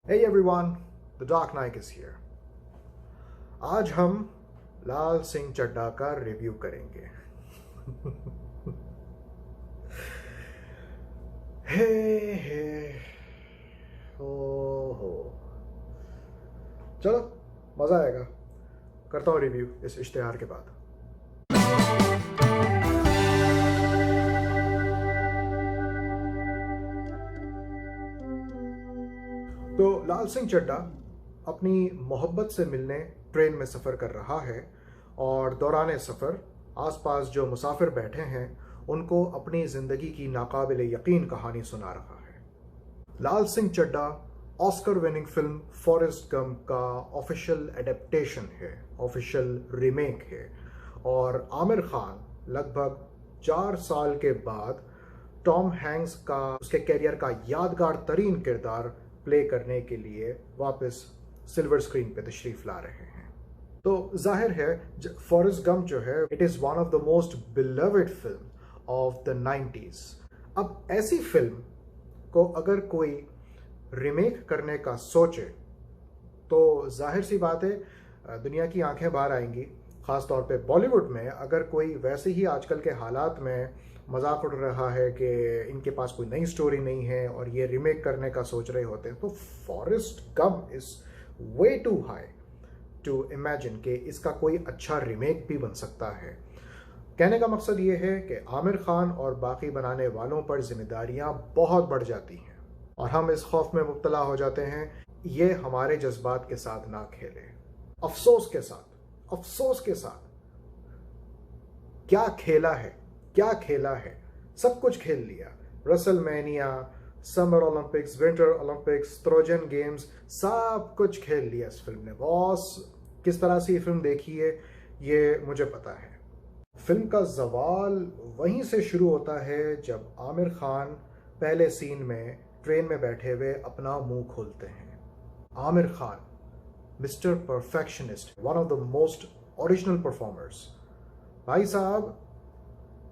Hey everyone, The Dark Knight is here. आज हम लाल सिंह चड्ढा का रिव्यू करेंगे। हे हे हो चलो मज़ा आएगा। करता हूँ रिव्यू इस इश्तिहार के बाद। तो लाल सिंह चड्ढा अपनी मोहब्बत से मिलने ट्रेन में सफ़र कर रहा है और दौरान सफ़र आसपास जो मुसाफिर बैठे हैं उनको अपनी ज़िंदगी की नाकाबिल यकीन कहानी सुना रहा है। Laal Singh Chaddha Oscar winning film Forrest Gump का ऑफिशियल एडेप्टेशन है, ऑफिशियल रीमेक है और आमिर खान लगभग 4 साल के बाद टॉम हैंक्स का उसके कैरियर का यादगार तरीन किरदार प्ले करने के लिए वापस सिल्वर स्क्रीन पे तशरीफ ला रहे हैं। तो जाहिर है फॉरेस्ट गंप जो है it is one of the most beloved film of the 90s। अब ऐसी फिल्म को अगर कोई रीमेक करने का सोचे तो जाहिर सी बात है दुनिया की आंखें बाहर आएंगी। ख़ास तौर पे बॉलीवुड में अगर कोई वैसे ही आजकल के हालात में मजाक उड़ रहा है कि इनके पास कोई नई स्टोरी नहीं है और ये रीमेक करने का सोच रहे होते हैं तो Forrest Gump is way too high to imagine कि इसका कोई अच्छा रीमेक भी बन सकता है। कहने का मकसद ये है कि आमिर खान और बाकी बनाने वालों पर जिम्मेदारियां बहुत बढ़ जाती हैं और हम इस खौफ में मुब्तला हो जाते हैं ये हमारे जज्बात के साथ ना खेले। अफसोस के साथ क्या खेला है, सब कुछ खेल लिया। WrestleMania, summer Olympics, winter Olympics, Trojan games, सब कुछ खेल लिया इस फिल्म ने। बॉस किस तरह से ये फिल्म देखी है ये मुझे पता है। फिल्म का जवाल वहीं से शुरू होता है जब आमिर खान पहले सीन में ट्रेन में बैठे हुए अपना मुंह खोलते हैं। Aamir Khan mister perfectionist, one of the most original performers. भाई साहब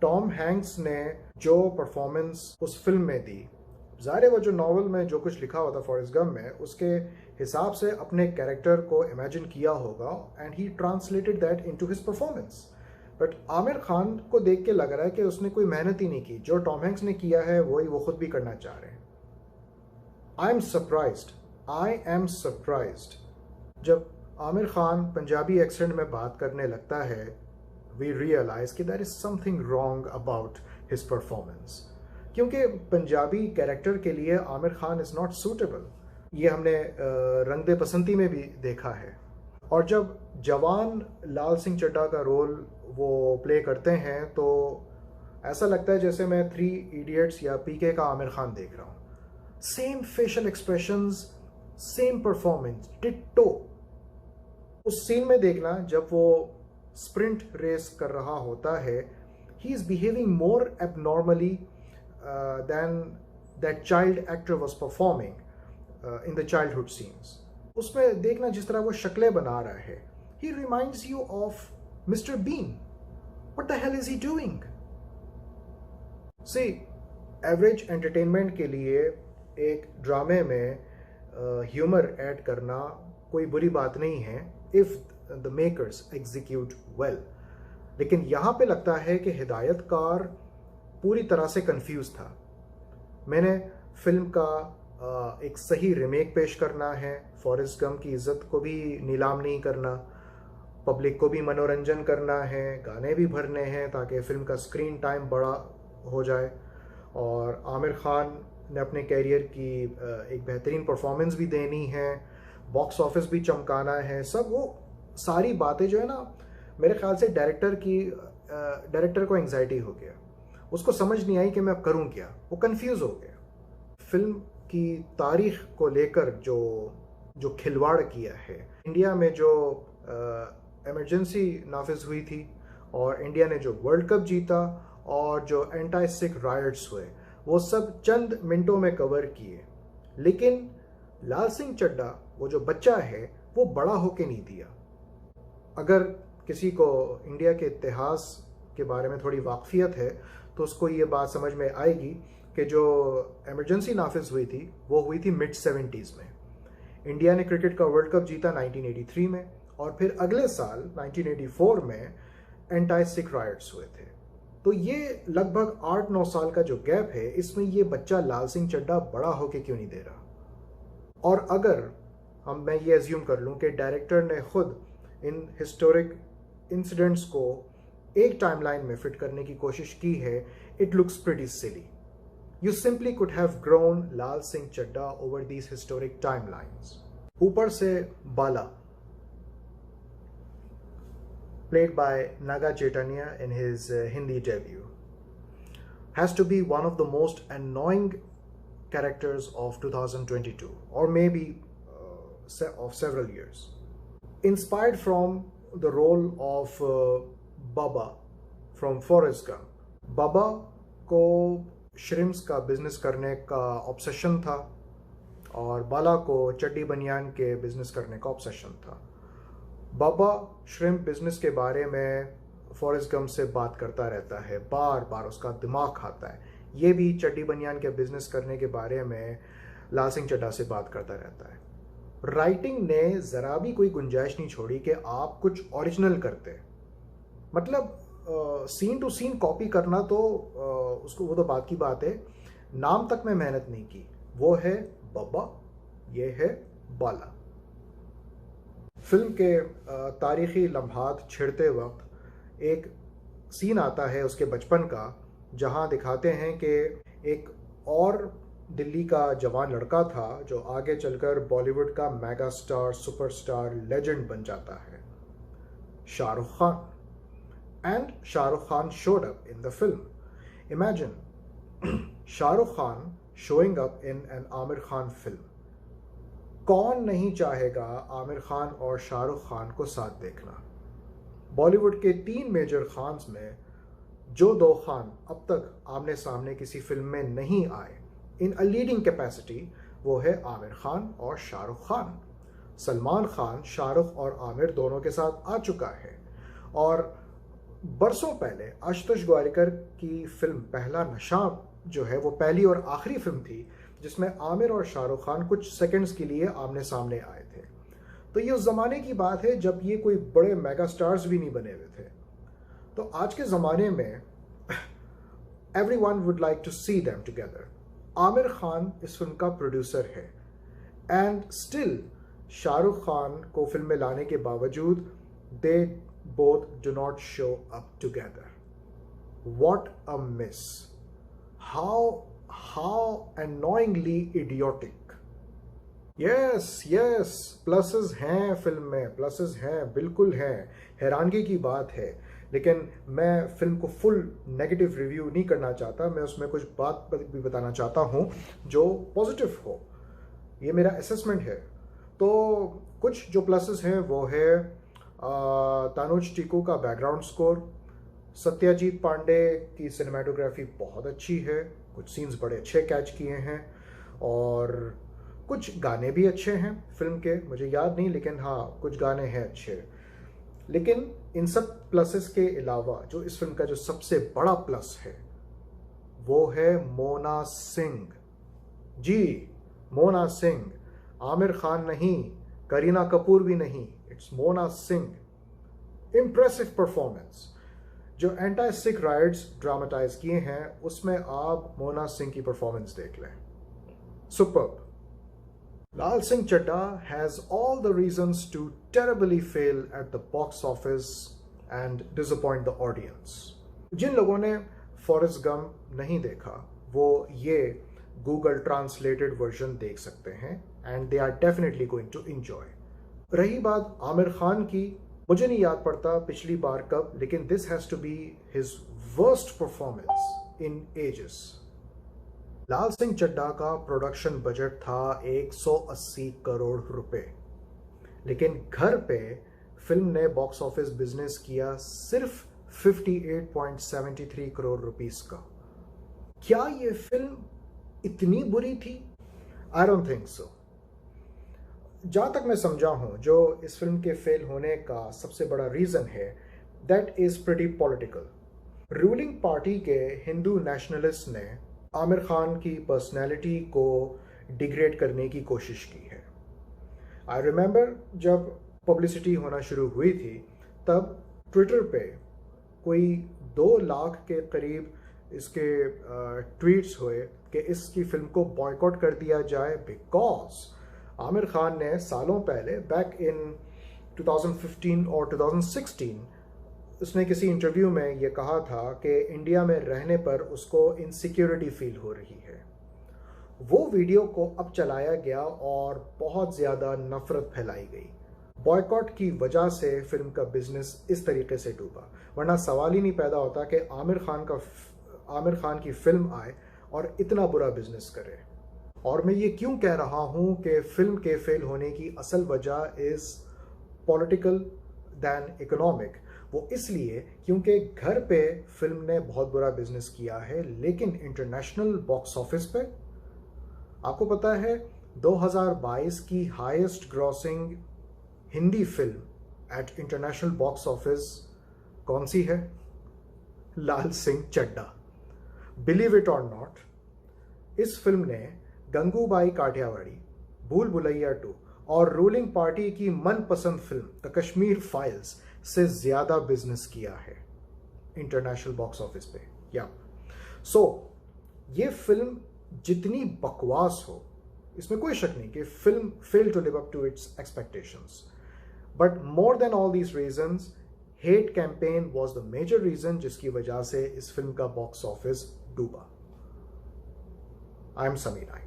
टॉम हैंक्स ने जो परफॉर्मेंस उस फिल्म में दी, ज़ाहिर वो जो नॉवल में जो कुछ लिखा हुआ था फॉरेस्ट गंप में उसके हिसाब से अपने कैरेक्टर को इमेजिन किया होगा and he translated that into his performance. But Aamir Khan को देख के लग रहा है कि उसने कोई मेहनत ही नहीं की। जो टॉम हैंक्स ने किया है वही वो खुद भी करना चाह रहे हैं। आई एम सरप्राइज्ड जब आमिर खान पंजाबी एक्सेंट में बात करने लगता है we realize कि there is something wrong about his performance, क्योंकि पंजाबी कैरेक्टर के लिए Aamir Khan is not suitable। ये हमने रंग दे बसंती में भी देखा है। और जब जवान लाल सिंह चड्ढा का रोल वो प्ले करते हैं तो ऐसा लगता है जैसे मैं 3 इडियट्स या पीके का आमिर खान देख रहा हूँ। Same facial expressions, same performance, ditto. उस सीन में देखना जब वो स्प्रिंट रेस कर रहा होता है, he is behaving more abnormally than that child actor was performing in the childhood scenes. उसमें देखना जिस तरह वो शक्लें बना रहा है, he reminds you of Mister Bean. What the hell is he doing? See, average entertainment के लिए एक ड्रामे में ह्यूमर ऐड करना कोई बुरी बात नहीं है if the makers execute well. लेकिन यहाँ पे लगता है कि हिदायतकार पूरी तरह से कंफ्यूज था। मैंने फिल्म का एक सही रीमेक पेश करना है, फॉरेस्ट गंप की इज्जत को भी नीलाम नहीं करना, पब्लिक को भी मनोरंजन करना है, गाने भी भरने हैं ताकि फिल्म का स्क्रीन टाइम बड़ा हो जाए और आमिर खान ने अपने कैरियर की एक बेहतरीन परफॉर्मेंस भी देनी है, बॉक्स ऑफिस भी चमकाना है। सब वो सारी बातें जो है ना, मेरे ख्याल से डायरेक्टर को एंग्जाइटी हो गया, उसको समझ नहीं आई कि मैं अब करूं क्या, वो कंफ्यूज हो गया। फिल्म की तारीख को लेकर जो खिलवाड़ किया है, इंडिया में जो इमरजेंसी नाफिज हुई थी और इंडिया ने जो वर्ल्ड कप जीता और जो एंटी सिख रायट्स हुए, वो सब चंद मिनटों में कवर किए। लेकिन लाल सिंह चड्ढा वो जो बच्चा है वो बड़ा होके नहीं दिया। अगर किसी को इंडिया के इतिहास के बारे में थोड़ी वाकफियत है तो उसको ये बात समझ में आएगी कि जो इमरजेंसी नाफिज हुई थी वो हुई थी मिड 70s में। इंडिया ने क्रिकेट का वर्ल्ड कप जीता 1983 में, और फिर अगले साल 1984 में एंटी सिख राइट्स हुए थे। तो ये लगभग 8-9 साल का जो गैप है, इसमें ये बच्चा लाल सिंह चड्ढा बड़ा होके क्यों नहीं दे रहा? और अगर मैं ये एज्यूम कर लूँ कि डायरेक्टर ने खुद इन हिस्टोरिक इंसिडेंट्स को एक टाइमलाइन में फिट करने की कोशिश की है, it looks pretty silly. You simply could have grown Lal Singh Chadda over these historic timelines. ऊपर से बाला, played by Naga Chaitanya in his Hindi debut, has to be one of the most annoying characters of 2022, or maybe of several years. Inspired from the role of Baba from Forrest Gump. Baba को shrimps का business करने का obsession था, और बाला को चड्डी बनियान के बिजनेस करने का ऑब्सेशन था। बाबा श्रिम्प बिजनेस के बारे में फॉरेस्ट गंप से बात करता रहता है, बार बार उसका दिमाग खाता है। ये भी चड्डी बनियान के बिजनेस करने के बारे में लाल सिंह चड्ढा से बात करता रहता है। राइटिंग ने ज़रा भी कोई गुंजाइश नहीं छोड़ी कि आप कुछ ओरिजिनल करते। मतलब सीन टू सीन कॉपी करना तो उसको वो तो बात की बात है, नाम तक में मेहनत नहीं की। वो है बब्बा, ये है बाला। फिल्म के तारीखी लम्हात छिड़ते वक्त एक सीन आता है उसके बचपन का, जहां दिखाते हैं कि एक और दिल्ली का जवान लड़का था जो आगे चलकर बॉलीवुड का मेगा स्टार, सुपरस्टार, लेजेंड बन जाता है, Shahrukh Khan. And Shah Rukh Khan showed up in the film. Imagine Shah Rukh Khan showing up in an Aamir Khan film. कौन नहीं चाहेगा आमिर खान और शाहरुख खान को साथ देखना? बॉलीवुड के 3 मेजर खान्स में जो 2 खान अब तक आमने सामने किसी फिल्म में नहीं आए इन अ लीडिंग कैपेसिटी, वो है आमिर खान और शाहरुख खान। सलमान खान शाहरुख और आमिर दोनों के साथ आ चुका है, और बरसों पहले आशुतोष गोवारिकर की फिल्म पहला नशा जो है वो पहली और आखिरी फिल्म थी जिसमें आमिर और शाहरुख खान कुछ सेकंड्स के लिए आमने सामने आए थे। तो ये उस ज़माने की बात है जब ये कोई बड़े मेगा स्टार्स भी नहीं बने हुए थे। तो आज के ज़माने में everyone would like to see them together. Aamir Khan इस फिल्म का प्रोड्यूसर है, एंड स्टिल शाहरुख खान को फिल्म में लाने के बावजूद दे both do not show up together. What a miss. How annoyingly idiotic. Yes, pluses हैं फिल्म में, pluses हैं, बिल्कुल हैं, हैरानगी की बात है। लेकिन मैं फिल्म को फुल नेगेटिव रिव्यू नहीं करना चाहता, मैं उसमें कुछ बात भी बताना चाहता हूँ जो पॉजिटिव हो। ये मेरा असेसमेंट है। तो कुछ जो प्लसेस हैं वो है तानुज टीकू का बैकग्राउंड स्कोर, सत्यजीत पांडे की सिनेमाटोग्राफी बहुत अच्छी है, कुछ सीन्स बड़े अच्छे कैच किए हैं, और कुछ गाने भी अच्छे हैं फिल्म के, मुझे याद नहीं लेकिन हाँ कुछ गाने हैं अच्छे। लेकिन इन सब प्लसेस के अलावा जो इस फिल्म का जो सबसे बड़ा प्लस है वो है मोना सिंह। जी, मोना सिंह, आमिर खान नहीं, करीना कपूर भी नहीं, it's Mona Singh. Impressive performance. जो एंटी सिख राइट्स ड्रामेटाइज किए हैं उसमें आप मोना सिंह की परफॉर्मेंस देख लें, superb. Lal Singh Chadda has all the reasons to terribly fail at the box office and disappoint the audience. जिन लोगों ने फॉरेस्ट गंप नहीं देखा वो ये गूगल ट्रांसलेटेड वर्जन देख सकते हैं, and they are definitely going to enjoy. रही बात आमिर खान की, मुझे नहीं याद पड़ता पिछली बार कब, लेकिन this has to be his worst performance in ages. Laal Singh Chaddha का प्रोडक्शन बजट था 180 करोड़ रुपए, लेकिन घर पे फिल्म ने बॉक्स ऑफिस बिजनेस किया सिर्फ 58.73 करोड़ रुपीस का। क्या ये फिल्म इतनी बुरी थी? I don't think so. जहां तक मैं समझा हूं, जो इस फिल्म के फेल होने का सबसे बड़ा रीजन है, that is pretty political. Ruling party के हिंदू नेशनलिस्ट ने आमिर खान की पर्सनैलिटी को डिग्रेड करने की कोशिश की है। आई रिमेंबर जब पब्लिसिटी होना शुरू हुई थी तब ट्विटर पे कोई 2 लाख के करीब इसके ट्वीट्स हुए कि इसकी फिल्म को बॉयकॉट कर दिया जाए बिकॉज आमिर खान ने सालों पहले बैक इन 2015 और 2016 उसने किसी इंटरव्यू में ये कहा था कि इंडिया में रहने पर उसको इनसिक्योरिटी फील हो रही है। वो वीडियो को अब चलाया गया और बहुत ज़्यादा नफरत फैलाई गई। बॉयकॉट की वजह से फिल्म का बिजनेस इस तरीके से डूबा, वरना सवाल ही नहीं पैदा होता कि आमिर खान की फिल्म आए और इतना बुरा बिजनेस करे। और मैं ये क्यों कह रहा हूँ कि फिल्म के फेल होने की असल वजह इज़ पॉलिटिकल दैन इकोनॉमिक, वो इसलिए क्योंकि घर पे फिल्म ने बहुत बुरा बिजनेस किया है, लेकिन इंटरनेशनल बॉक्स ऑफिस पे आपको पता है 2022 की highest grossing Hindi film at international box office कौन सी है? लाल सिंह चड्ढा। बिलीव इट और नॉट, इस फिल्म ने गंगूबाई काठियावाड़ी, भूल भुलैया 2 और रूलिंग पार्टी की मनपसंद फिल्म द कश्मीर फाइल्स से ज्यादा बिजनेस किया है इंटरनेशनल बॉक्स ऑफिस पे। या सो ये फिल्म जितनी बकवास हो, इसमें कोई शक नहीं कि film fail to live up to its expectations, but more than all these reasons hate campaign was the major reason जिसकी वजह से इस फिल्म का बॉक्स ऑफिस डूबा। I am Sameer Naik.